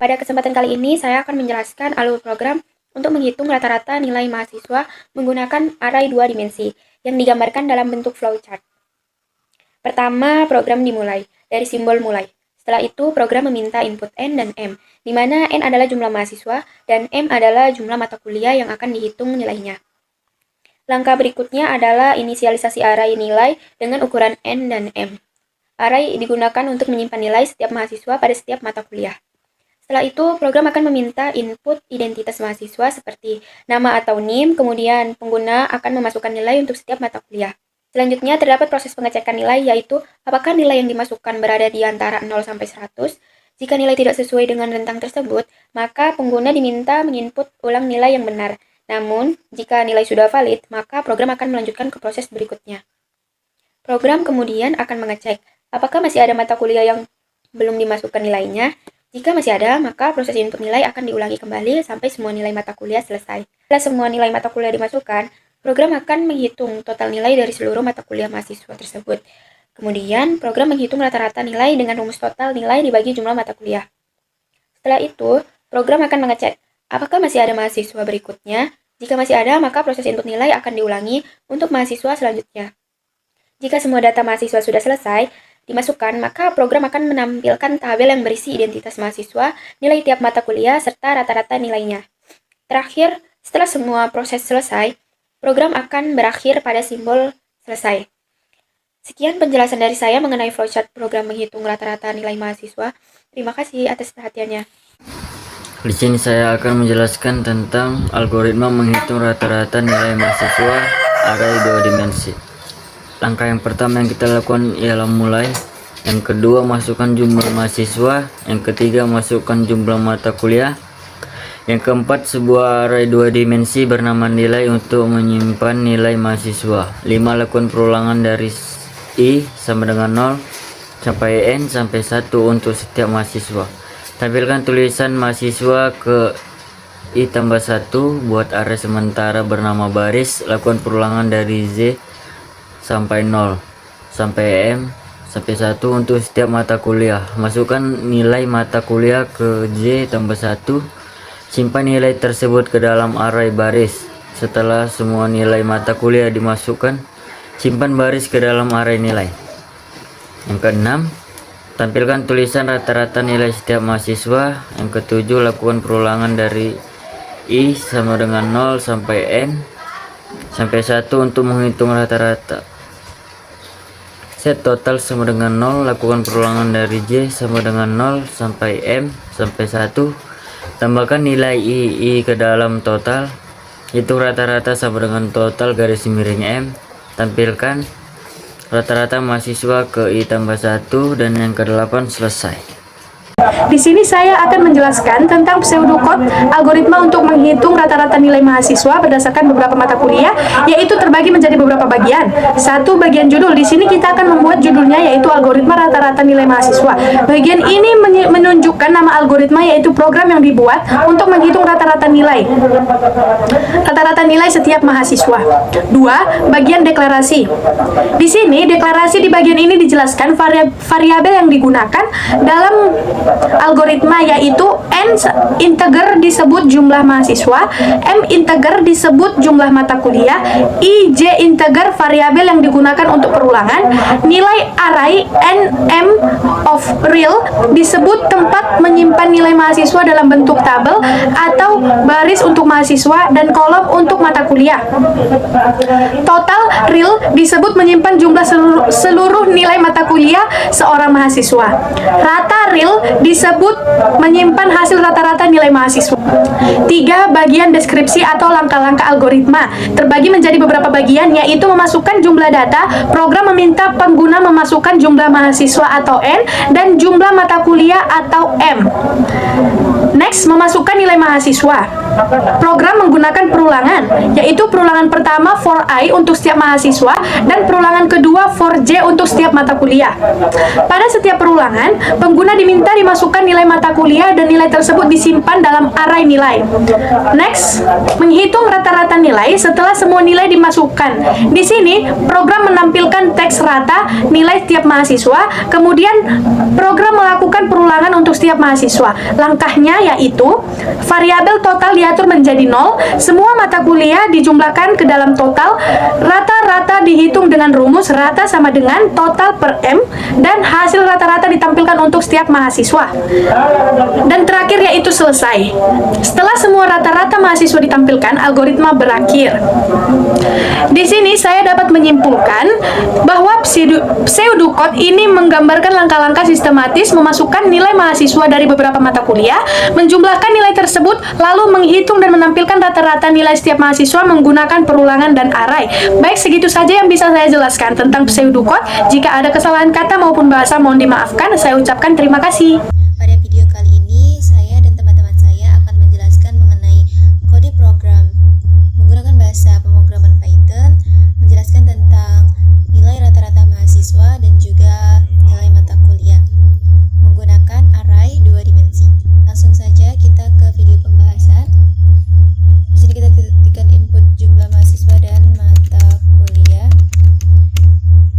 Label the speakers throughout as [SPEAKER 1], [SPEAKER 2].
[SPEAKER 1] Pada kesempatan kali ini, saya akan menjelaskan alur program untuk menghitung rata-rata nilai mahasiswa menggunakan array 2 dimensi yang digambarkan dalam bentuk flowchart. Pertama, program dimulai dari simbol mulai. Setelah itu, program meminta input N dan M, di mana N adalah jumlah mahasiswa dan M adalah jumlah mata kuliah yang akan dihitung nilainya. Langkah berikutnya adalah inisialisasi array nilai dengan ukuran N dan M. Array digunakan untuk menyimpan nilai setiap mahasiswa pada setiap mata kuliah. Setelah itu, program akan meminta input identitas mahasiswa seperti nama atau NIM, kemudian pengguna akan memasukkan nilai untuk setiap mata kuliah. Selanjutnya, terdapat proses pengecekan nilai, yaitu apakah nilai yang dimasukkan berada di antara 0 sampai 100. Jika nilai tidak sesuai dengan rentang tersebut, maka pengguna diminta menginput ulang nilai yang benar. Namun, jika nilai sudah valid, maka program akan melanjutkan ke proses berikutnya. Program kemudian akan mengecek apakah masih ada mata kuliah yang belum dimasukkan nilainya. Jika masih ada, maka proses input nilai akan diulangi kembali sampai semua nilai mata kuliah selesai. Setelah semua nilai mata kuliah dimasukkan, program akan menghitung total nilai dari seluruh mata kuliah mahasiswa tersebut. Kemudian, program menghitung rata-rata nilai dengan rumus total nilai dibagi jumlah mata kuliah. Setelah itu, program akan mengecek apakah masih ada mahasiswa berikutnya. Jika masih ada, maka proses input nilai akan diulangi untuk mahasiswa selanjutnya. Jika semua data mahasiswa sudah selesai dimasukkan, maka program akan menampilkan tabel yang berisi identitas mahasiswa, nilai tiap mata kuliah, serta rata-rata nilainya. Terakhir, setelah semua proses selesai, program akan berakhir pada simbol selesai. Sekian penjelasan dari saya mengenai flowchart program menghitung rata-rata nilai mahasiswa. Terima kasih atas perhatiannya.
[SPEAKER 2] Di sini saya akan menjelaskan tentang algoritma menghitung rata-rata nilai mahasiswa array 2 dimensi. Langkah yang pertama yang kita lakukan ialah mulai. Yang kedua, masukkan jumlah mahasiswa. Yang ketiga, masukkan jumlah mata kuliah. Yang keempat, sebuah array 2 dimensi bernama nilai untuk menyimpan nilai mahasiswa. 5. Lakukan perulangan dari I sama dengan 0 sampai N sampai 1 untuk setiap mahasiswa. Tampilkan tulisan mahasiswa ke I tambah 1. Buat array sementara bernama baris. Lakukan perulangan dari Z sampai 0 sampai M sampai 1 untuk setiap mata kuliah. Masukkan nilai mata kuliah ke J tambah 1. Simpan nilai tersebut ke dalam array baris. Setelah semua nilai mata kuliah dimasukkan, simpan baris ke dalam array nilai. Yang keenam, tampilkan tulisan rata-rata nilai setiap mahasiswa. Yang ketujuh, lakukan perulangan dari I sama dengan 0 sampai N sampai 1 untuk menghitung rata-rata. Set total sama dengan 0, lakukan perulangan dari J sama dengan 0 sampai M sampai 1. Tambahkan nilai I ke dalam total. Hitung rata-rata sama dengan total garis miring M. Tampilkan rata-rata mahasiswa ke I tambah 1 dan yang ke-8 selesai.
[SPEAKER 3] Di sini saya akan menjelaskan tentang pseudocode algoritma untuk menghitung rata-rata nilai mahasiswa berdasarkan beberapa mata kuliah, yaitu terbagi menjadi beberapa bagian. Satu, bagian judul. Di sini kita akan membuat judulnya yaitu algoritma rata-rata nilai mahasiswa. Bagian ini menunjukkan nama algoritma yaitu program yang dibuat untuk menghitung rata-rata nilai. Rata-rata nilai setiap mahasiswa. Dua, bagian deklarasi. Di sini deklarasi di bagian ini dijelaskan variabel yang digunakan dalam algoritma yaitu N integer disebut jumlah mahasiswa, M integer disebut jumlah mata kuliah, I J integer variabel yang digunakan untuk perulangan, nilai array N M of real disebut tempat menyimpan nilai mahasiswa dalam bentuk tabel atau baris untuk mahasiswa dan kolom untuk mata kuliah. Total real disebut menyimpan jumlah seluruh nilai mata kuliah seorang mahasiswa. Rata real disebut menyimpan hasil rata-rata nilai mahasiswa. 3. Bagian deskripsi atau langkah-langkah algoritma terbagi menjadi beberapa bagian, yaitu memasukkan jumlah data. Program meminta pengguna memasukkan jumlah mahasiswa atau N dan jumlah mata kuliah atau M. Next, memasukkan nilai nilai mahasiswa. Program menggunakan perulangan, yaitu perulangan pertama for I untuk setiap mahasiswa dan perulangan kedua for J untuk setiap mata kuliah. Pada setiap perulangan, pengguna diminta dimasukkan nilai mata kuliah dan nilai tersebut disimpan dalam array nilai. Next, menghitung rata-rata nilai setelah semua nilai dimasukkan. Di sini, program menampilkan teks rata nilai setiap mahasiswa, kemudian program melakukan perulangan untuk setiap mahasiswa. Langkahnya yaitu, variabel total diatur menjadi 0, semua mata kuliah dijumlahkan ke dalam total, rata-rata dihitung dengan rumus rata sama dengan total per M, dan hasil rata-rata ditampilkan untuk setiap mahasiswa. Dan terakhir yaitu selesai. Setelah semua rata-rata mahasiswa ditampilkan, algoritma berakhir. Di sini saya dapat menyimpulkan bahwa pseudocode ini menggambarkan langkah-langkah sistematis memasukkan nilai mahasiswa dari beberapa mata kuliah, menjumlahkan nilai tersebut, lalu menghitung dan menampilkan rata-rata nilai setiap mahasiswa menggunakan perulangan dan array. Baik, segitu saja yang bisa saya jelaskan tentang pseudocode. Jika ada kesalahan kata maupun bahasa mohon dimaafkan. Saya ucapkan terima kasih.
[SPEAKER 4] Pada video kali ini, saya dan teman-teman saya akan menjelaskan mengenai kode program menggunakan bahasa pemrograman Python, menjelaskan tentang nilai rata-rata mahasiswa dan juga nilai mata kuliah menggunakan array 2 dimensi. Langsung saja kita ke video pembahasan. Di sini kita ketikkan input jumlah mahasiswa dan mata kuliah.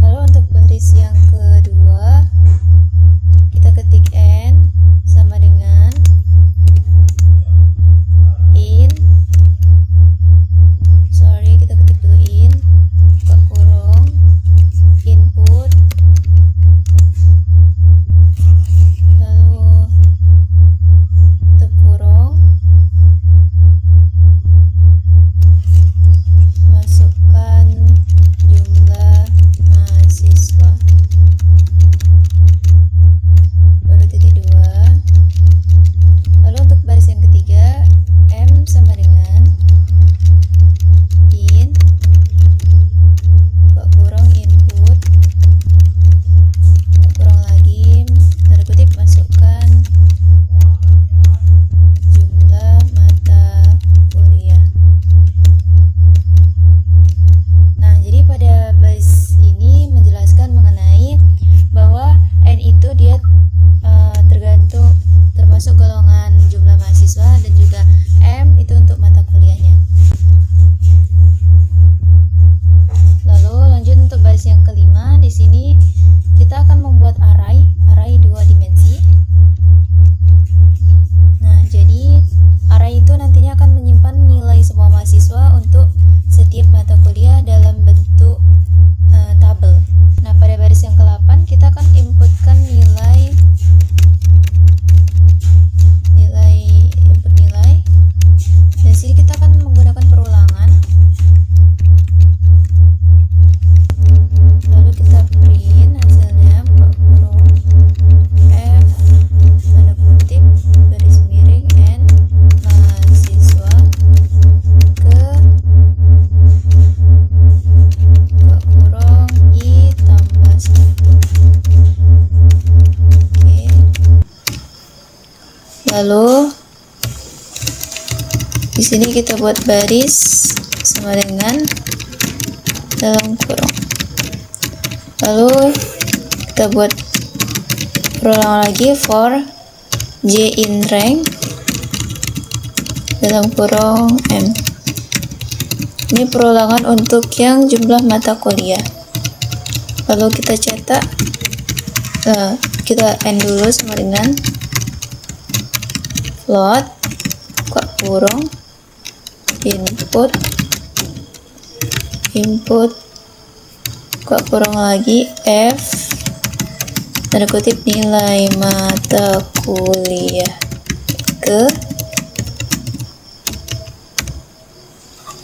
[SPEAKER 4] Lalu untuk baris yang kedua, kita ketik n sama dengan kita ketik dulu buka kurung, input, lalu tutup kurung, masukkan jumlah mahasiswa, baru titik 2. Lalu untuk baris yang ketiga, M sama dengan buka kurung, input, buka kurung lagi, tanda kutip, masukkan jumlah mata kuliah. Nah, jadi pada baris ini menjelaskan mengenai bahwa N itu dia termasuk golongan jumlah mahasiswa dan juga M itu untuk mata kuliahnya. Lalu lanjut untuk baris yang kelima. Di sini kita akan membuat array 2 dimensi. Nah, jadi array itu nantinya akan menyimpan nilai semua mahasiswa untuk setiap mata kuliah dalam bentuk tabel. Nah, pada baris yang ke-8 kita akan inputkan nilai. Dan sini kita akan menggunakan perulangan. Lalu kita print hasilnya, buka kurung, F, tanda kutip, garis miring, N, mahasiswa, ke, buka kurung, I tambah 1. Oke. Lalu di sini kita buat baris sama dengan dalam kurung. Lalu kita buat perulangan lagi for J in rank dalam kurung M. Ini perulangan untuk yang jumlah mata kuliah. Lalu kita cetak, kita N dulu sama dengan float, buka kurung, input, buka kurung lagi, F, tanda kutip, nilai mata kuliah, ke,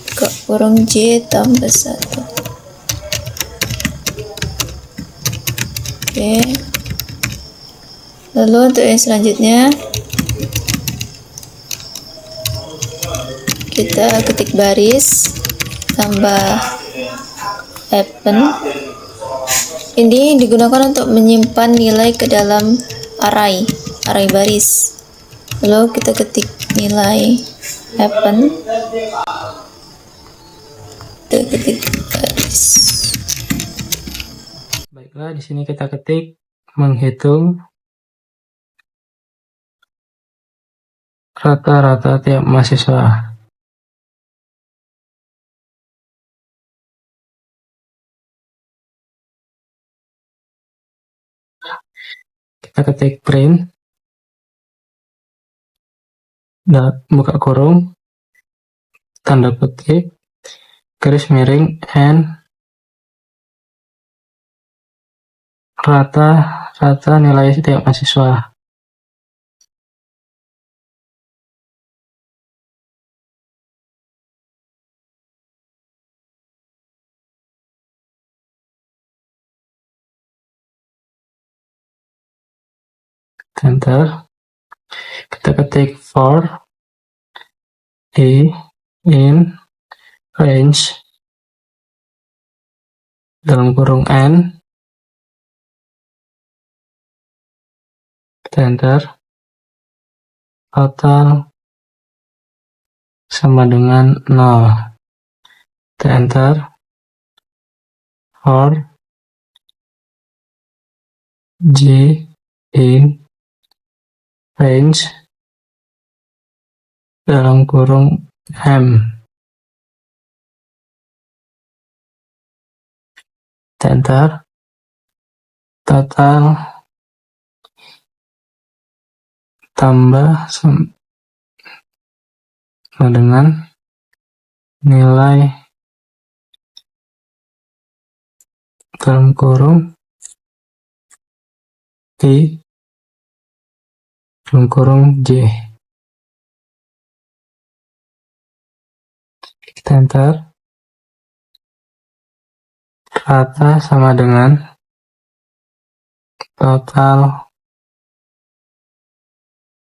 [SPEAKER 4] buka kurung, J tambah 1. Oke. Lalu untuk yang selanjutnya kita ketik baris tambah append. Ini digunakan untuk menyimpan nilai ke dalam array baris. Lalu kita ketik nilai happen, kita ketik garis.
[SPEAKER 5] Baiklah, di sini kita ketik menghitung rata-rata tiap mahasiswa. Kita ketik print, buka kurung, tanda kutip, garis miring, and rata-rata nilai setiap mahasiswa. Enter. Kita ketik for in range dalam kurung n. Kita enter. Total sama dengan 0. Kita enter. For j in range dalam kurung m. Kita enter. Total tambah sama dengan nilai dalam kurung i dalam kurung j. Kita enter. Rata sama dengan total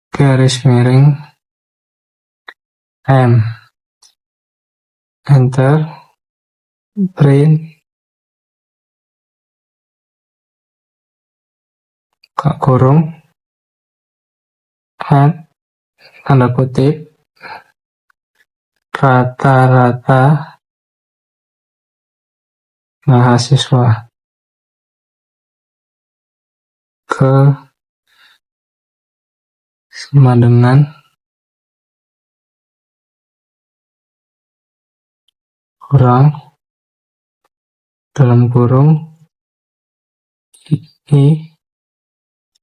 [SPEAKER 5] garis miring m. Enter. Print, buka kurung, and tanda kutip, rata-rata mahasiswa ke sama dengan kurang dalam kurung i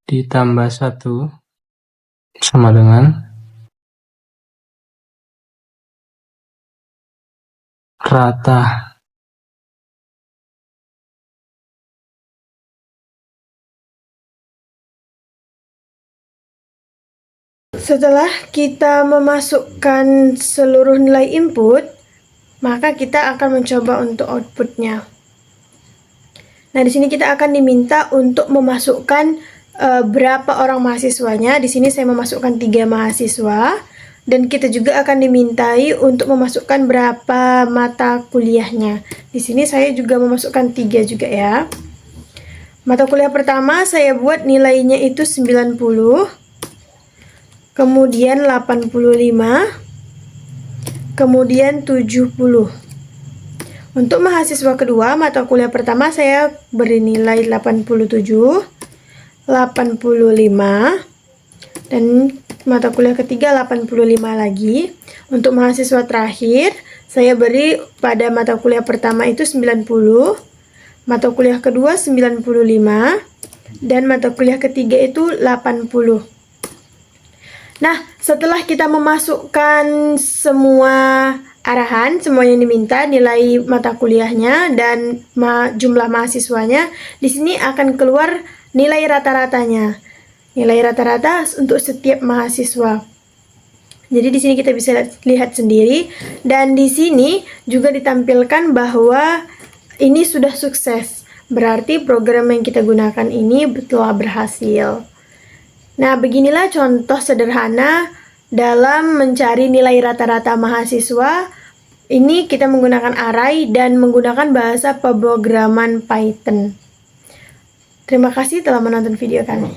[SPEAKER 5] ditambah 1 sama dengan rata.
[SPEAKER 3] Setelah kita memasukkan seluruh nilai input, maka kita akan mencoba untuk outputnya. Nah, di sini kita akan diminta untuk memasukkan berapa orang mahasiswanya. Di sini saya memasukkan 3 mahasiswa, dan kita juga akan dimintai untuk memasukkan berapa mata kuliahnya. Di sini saya juga memasukkan 3 juga ya. Mata kuliah pertama saya buat nilainya itu 90. Kemudian 85, kemudian 70. Untuk mahasiswa kedua, mata kuliah pertama saya beri nilai 87, 85, dan mata kuliah ketiga 85 lagi. Untuk mahasiswa terakhir, saya beri pada mata kuliah pertama itu 90, mata kuliah kedua 95, dan mata kuliah ketiga itu 80. Nah, setelah kita memasukkan semua arahan, semua yang diminta, nilai mata kuliahnya dan jumlah mahasiswanya, di sini akan keluar nilai rata-ratanya. Nilai rata-rata untuk setiap mahasiswa. Jadi di sini kita bisa lihat sendiri, dan di sini juga ditampilkan bahwa ini sudah sukses. Berarti program yang kita gunakan ini telah berhasil. Nah, beginilah contoh sederhana dalam mencari nilai rata-rata mahasiswa. Ini kita menggunakan array dan menggunakan bahasa pemrograman Python. Terima kasih telah menonton video kami.